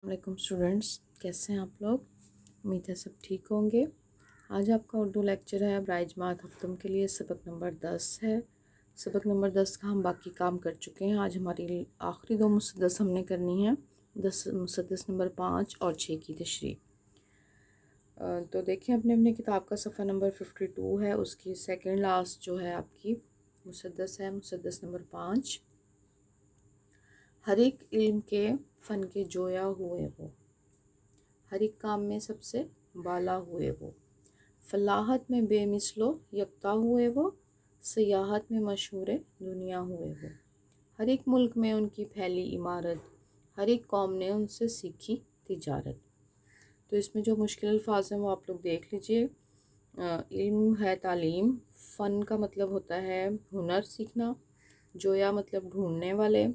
वालेकुम स्टूडेंट्स, कैसे हैं आप लोग। उम्मीद है सब ठीक होंगे। आज आपका उर्दू लेक्चर है बराए जमात हफ्तम के लिए। सबक नंबर 10 है। सबक नंबर 10 का हम बाकी काम कर चुके हैं। आज हमारी आखिरी दो मुसद्दस हमने करनी है, मुसद्दस नंबर 5 और 6 की तशरीह। तो देखिए अपने अपने किताब का सफ़ा नंबर 52 है, उसकी सेकंड लास्ट जो है आपकी मुसद्दस है, मुसद्दस नंबर 5। हर एक इल्म के फ़न के जोया हुए वो, हर एक काम में सबसे बाला हुए वो, फलाहत में बेमिसलो यकता हुए वो, सियाहत में मशहूर दुनिया हुए वो। हर एक मुल्क में उनकी फैली इमारत, हर एक कौम ने उनसे सीखी तिजारत। तो इसमें जो मुश्किल अल्फाज हैं वो आप लोग देख लीजिए। इल्म है तालीम, फ़न का मतलब होता है हुनर सीखना, जोया मतलब ढूंढने वाले,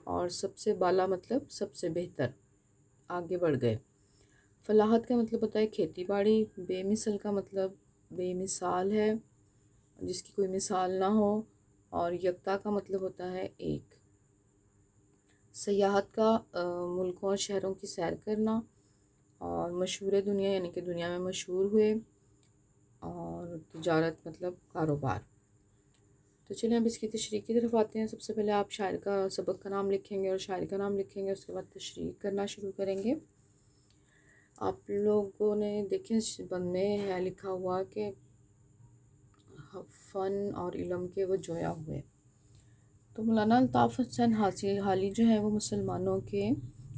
और सबसे बाला मतलब सबसे बेहतर, आगे बढ़ गए। फलाहत का मतलब होता है खेती बाड़ी, बेमिसल का मतलब बेमिसाल है, जिसकी कोई मिसाल ना हो, और यकता का मतलब होता है एक। सयाहत का मुल्कों और शहरों की सैर करना, और मशहूर दुनिया यानी कि दुनिया में मशहूर हुए, और तिजारत मतलब कारोबार। तो चलिए अब इसकी तशरीह की तरफ आते हैं। सबसे पहले आप शायर का सबक का नाम लिखेंगे और शायर का नाम लिखेंगे, उसके बाद तशरीह करना शुरू करेंगे। आप लोगों ने देखें बंद में है लिखा हुआ कि फ़न और इल्म के वो जोया हुए। तो मौलाना अल्ताफ़ हुसैन हाली जो है वो मुसलमानों के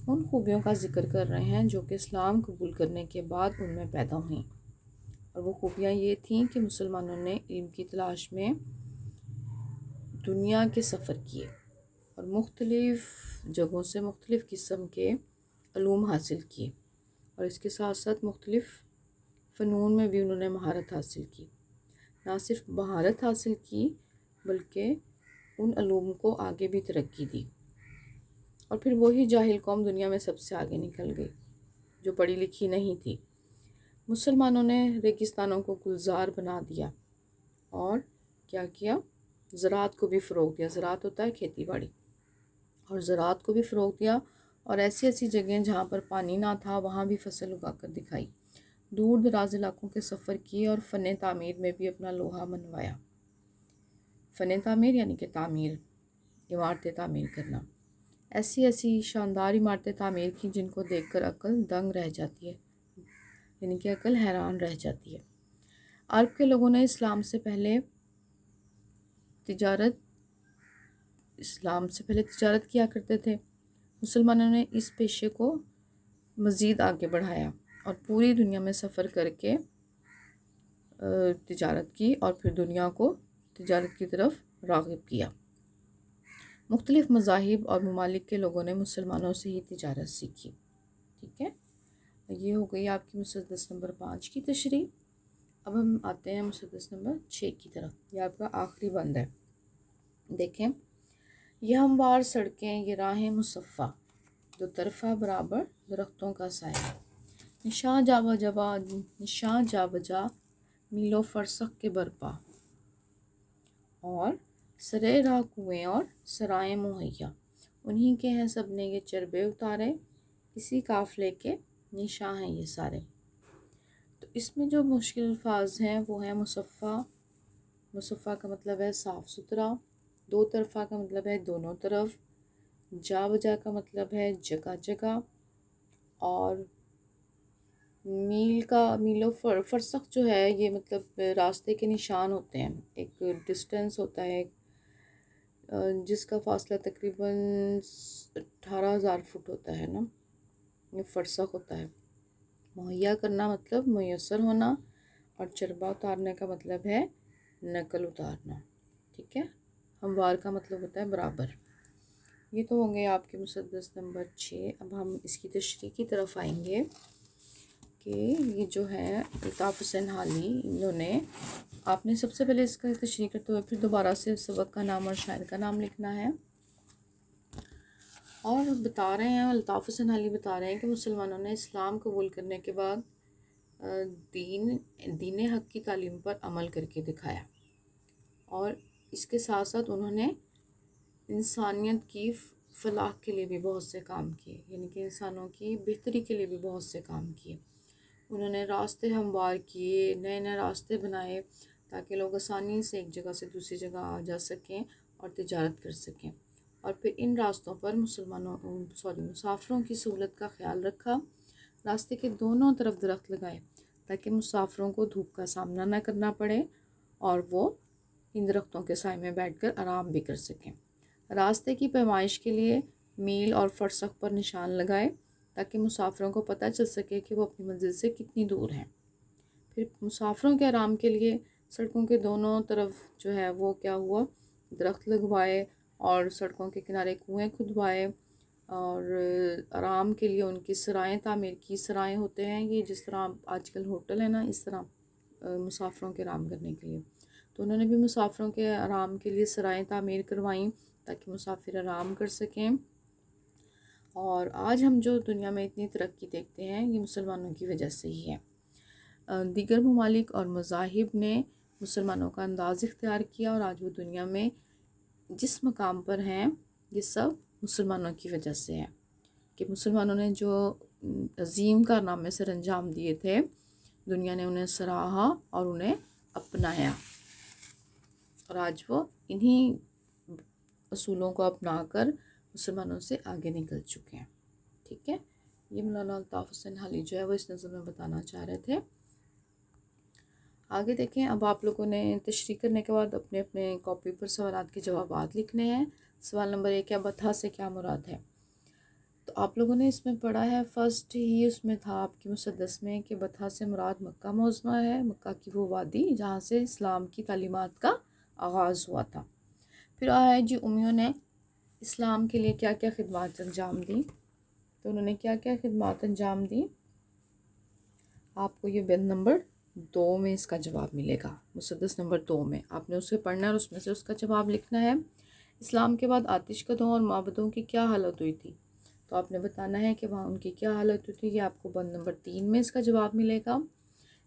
उन खूबियों का ज़िक्र कर रहे हैं जो कि इस्लाम कबूल करने के बाद उनमें पैदा हुई। और वो खूबियाँ ये थीं कि मुसलमानों ने इल्म की तलाश में दुनिया के सफ़र किए और मुख्तलिफ़ जगहों से मुख्तलिफ़ किस्म के अलूम हासिल किए, और इसके साथ साथ मुख्तलिफ़ फ़नून में भी उन्होंने महारत हासिल की। ना सिर्फ महारत हासिल की बल्कि उन अलूम को आगे भी तरक्की दी। और फिर वही जाहिल कौम दुनिया में सबसे आगे निकल गई जो पढ़ी लिखी नहीं थी। मुसलमानों ने रेगिस्तानों को गुलजार बना दिया और क्या किया, ज़राअत को भी फ़रोग़ दिया। ज़राअत होता है खेती बाड़ी, और ज़राअत को भी फ़रोग़ दिया, और ऐसी ऐसी जगह जहाँ पर पानी ना था वहाँ भी फसल उगा कर दिखाई। दूर दराज इलाकों के सफ़र किए और फ़न तामीर में भी अपना लोहा मनवाया। फ़न तामीर यानी कि तामीर, इमारतें तामीर करना। ऐसी ऐसी शानदार इमारतें तामीर की जिनको देखकर अक्ल दंग रह जाती है, यानी कि अक्ल हैरान रह जाती है। अरब के लोगों ने इस्लाम से पहले तिजारत किया करते थे। मुसलमानों ने इस पेशे को मज़ीद आगे बढ़ाया और पूरी दुनिया में सफ़र करके तिजारत की, और फिर दुनिया को तिजारत की तरफ राग़िब किया। मुख्तलिफ़ मज़ाहिब और ममालिक के लोगों ने मुसलमानों से ही तिजारत सीखी। ठीक है, ये हो गई आपकी मुसद्दस नंबर 5 की तशरीह। अब हम आते हैं मुसद्दस नंबर 6 की तरफ। यह आपका आखिरी बंद है। देखें, यह हमवार सड़कें, ये राहें मुसफ़ा, दो तरफ़ा बराबर दरख्तों का साया, निशां जा बजा मीलो फरसख के बरपा, और सरे राह कुएँ और सराएँ मुहैया, उन्हीं के हैं सब ने ये चरबे उतारे, इसी काफ़िले के निशां हैं ये सारे। तो इसमें जो मुश्किल अल्फाज हैं वो हैं मुसफ़ा। मुसफ़ा का मतलब है साफ़ सुथरा, दो तरफ़ा का मतलब है दोनों तरफ, जा बजा का मतलब है जगह जगह, और मीलो फरसख जो है ये मतलब रास्ते के निशान होते हैं। एक डिस्टेंस होता है जिसका फ़ासला तकरीबन 18,000 फुट होता है ना, ये फरसख होता है। मुहैया करना मतलब मुयस्सर होना, और चरबा उतारने का मतलब है नकल उतारना। ठीक है, हमवार का मतलब होता है बराबर। ये तो होंगे आपके मुसद्दस नंबर 6। अब हम इसकी तशरीह की तरफ आएंगे कि ये जो है अल्ताफ़ हुसैन हाली, इन्होंने, आपने सबसे पहले इसका तशरीह करते हुए फिर दोबारा से सबक का नाम और शायर का नाम लिखना है। और बता रहे हैं, अल्ताफ़ हुसैन हाली बता रहे हैं कि मुसलमानों ने इस्लाम कबूल करने के बाद दीन हक़ की तालीम पर अमल करके दिखाया, और इसके साथ साथ उन्होंने इंसानियत की फलाह के लिए भी बहुत से काम किए, यानी कि इंसानों की बेहतरी के लिए भी बहुत से काम किए। उन्होंने रास्ते हमवार किए, नए नए रास्ते बनाए ताकि लोग आसानी से एक जगह से दूसरी जगह आ जा सकें और तिजारत कर सकें। और फिर इन रास्तों पर मुसाफिरों की सहूलत का ख्याल रखा। रास्ते के दोनों तरफ दरख्त लगाए ताकि मुसाफिरों को धूप का सामना न करना पड़े और वो इन दरख्तों के साए में बैठकर आराम भी कर सकें। रास्ते की पैमाइश के लिए मील और फरसख पर निशान लगाए ताकि मुसाफिरों को पता चल सके कि वो अपनी मंजिल से कितनी दूर हैं। फिर मुसाफिरों के आराम के लिए सड़कों के दोनों तरफ जो है वो क्या हुआ, दरख्त लगवाए और सड़कों के किनारे कुएं खुदवाए और आराम के लिए उनकी सराएं तामीर की। सराएं होते हैं ये जिस तरह आजकल होटल है ना, इस तरह मुसाफिरों के आराम करने के लिए। तो उन्होंने भी मुसाफिरों के आराम के लिए सराएं तामीर करवाईं ताकि मुसाफिर आराम कर सकें। और आज हम जो दुनिया में इतनी तरक्की देखते हैं ये मुसलमानों की वजह से ही है। दीगर ममालिक और मज़ाहिब ने मुसलमानों का अंदाज़ इख्तियार किया और आज वो दुनिया में जिस मकाम पर हैं ये सब मुसलमानों की वजह से है कि मुसलमानों ने जो अजीम कारनामे सर अंजाम दिए थे, दुनिया ने उन्हें सराहा और उन्हें अपनाया और आज वो इन्हीं असूलों को अपनाकर मुसलमानों से आगे निकल चुके हैं। ठीक है, ये मौलाना अल्ताफ़ हुसैन हाली जो है वो इस नज़र में बताना चाह रहे थे। आगे देखें, अब आप लोगों ने तशरीह करने के बाद अपने अपने कॉपी पर सवालात के जवाब लिखने हैं। सवाल नंबर 1 है, बथा से क्या मुराद है? तो आप लोगों ने इसमें पढ़ा है, फर्स्ट ही उसमें था आपकी मुसद्दस में कि बथा से मुराद मक्का मौज़मा है, मक्का की वो वादी जहाँ से इस्लाम की तालीमात का आगाज़ हुआ था। फिर आया है जी, उम्मियों ने इस्लाम के लिए क्या क्या खिदमत अंजाम दी। तो उन्होंने क्या क्या खिदमत अंजाम दी, आपको ये बंद नंबर 2 में इसका जवाब मिलेगा। मुसद्दस नंबर 2 में आपने उसे पढ़ना है और उसमें से उसका जवाब लिखना है। इस्लाम के बाद आतिशकदों और माबदों की क्या हालत हुई थी, तो आपने बताना है कि वहाँ उनकी क्या हालत हुई थी। ये आपको बंद नंबर 3 में इसका जवाब मिलेगा।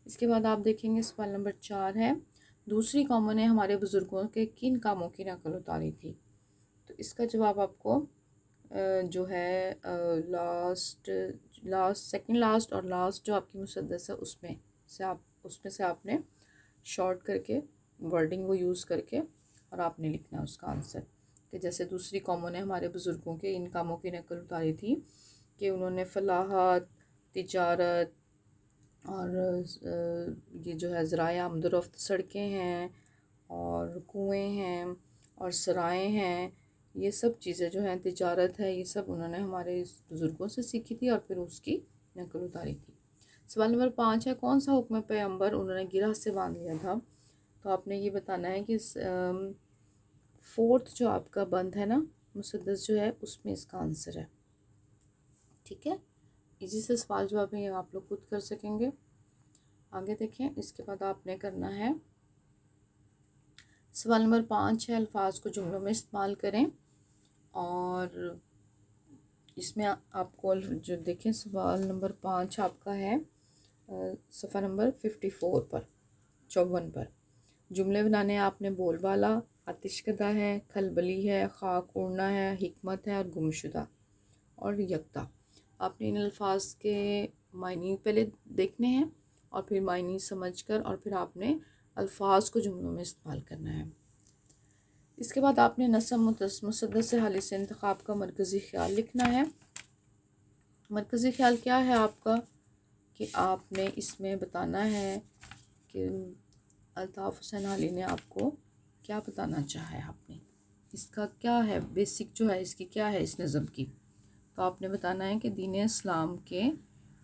इसके बाद आप देखेंगे सवाल नंबर 4 है, दूसरी कौमों ने हमारे बुज़ुर्गों के किन कामों की नकल उतारी थी। तो इसका जवाब आपको जो है सेकंड लास्ट और लास्ट जो आपकी मुसद्दस है उसमें से आपने शॉर्ट करके वर्डिंग वो यूज़ करके और आपने लिखना है उसका आंसर कि जैसे दूसरी कौमों ने हमारे बुज़ुर्गों के इन कामों की नकल उतारी थी कि उन्होंने फलाहत, तिजारत और ये जो है ज़राए आमदोरफ्त, सड़कें हैं और कुएं हैं और सराएं हैं, ये सब चीज़ें जो हैं, तिजारत है, ये सब उन्होंने हमारे बुज़ुर्गों से सीखी थी और फिर उसकी नकल उतारी थी। सवाल नंबर 5 है, कौन सा हुक्म पैगंबर उन्होंने गिरह से बांध लिया था। तो आपने ये बताना है कि 4th जो आपका बंद है ना मुसद्दस जो है उसमें इसका आंसर है। ठीक है, इसी से सवाल जवाब में आप लोग खुद कर सकेंगे। आगे देखें, इसके बाद आपने करना है सवाल नंबर 5 है, अल्फाज को जुमलों में इस्तेमाल करें। और इसमें आपको जो देखें सवाल नंबर 5 आपका है सफ़ा नंबर 54 पर 54 पर जुमले बनाने आपने बोलबाला, आतिशकदा है, खलबली है, खाक उड़ना है, हिकमत है और गुमशुदा और यकता। आपने इन अल्फाज के मायने पहले देखने हैं और फिर मायने समझकर और फिर आपने अल्फाज को जुमलों में इस्तेमाल करना है। इसके बाद आपने नस्ब मुसद्दस हाली से इंतखाब का मरकज़ी ख्याल लिखना है। मरकज़ी ख्याल क्या है आपका कि आपने इसमें बताना है कि अल्ताफ़ हुसैन हाली ने आपको क्या बताना चाहा है, आपने इसका क्या है बेसिक जो है इसकी क्या है इस नज़म की। तो आपने बताना है कि दीन इस्लाम के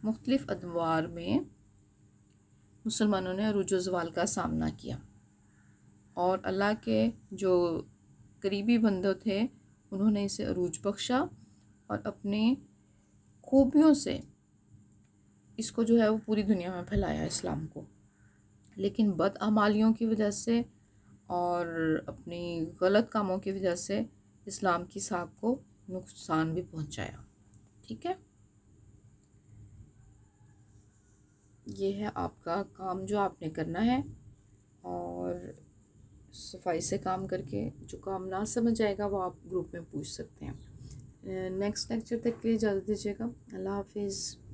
मुख्तलिफ़ अदवार में मुसलमानों ने अरूज व ज़वाल का सामना किया और अल्लाह के जो करीबी बंदे थे उन्होंने इसे अरूज बख्शा और अपने खूबियों से इसको जो है वो पूरी दुनिया में फैलाया इस्लाम को। लेकिन बदअमालियों की वजह से और अपनी गलत कामों की वजह से इस्लाम की साख को नुकसान भी पहुंचाया। ठीक है, ये है आपका काम जो आपने करना है और सफाई से काम करके जो काम ना समझ आएगा वो आप ग्रुप में पूछ सकते हैं। नेक्स्ट लेक्चर तक के लिए इजाज़त दीजिएगा। अल्लाह हाफिज़।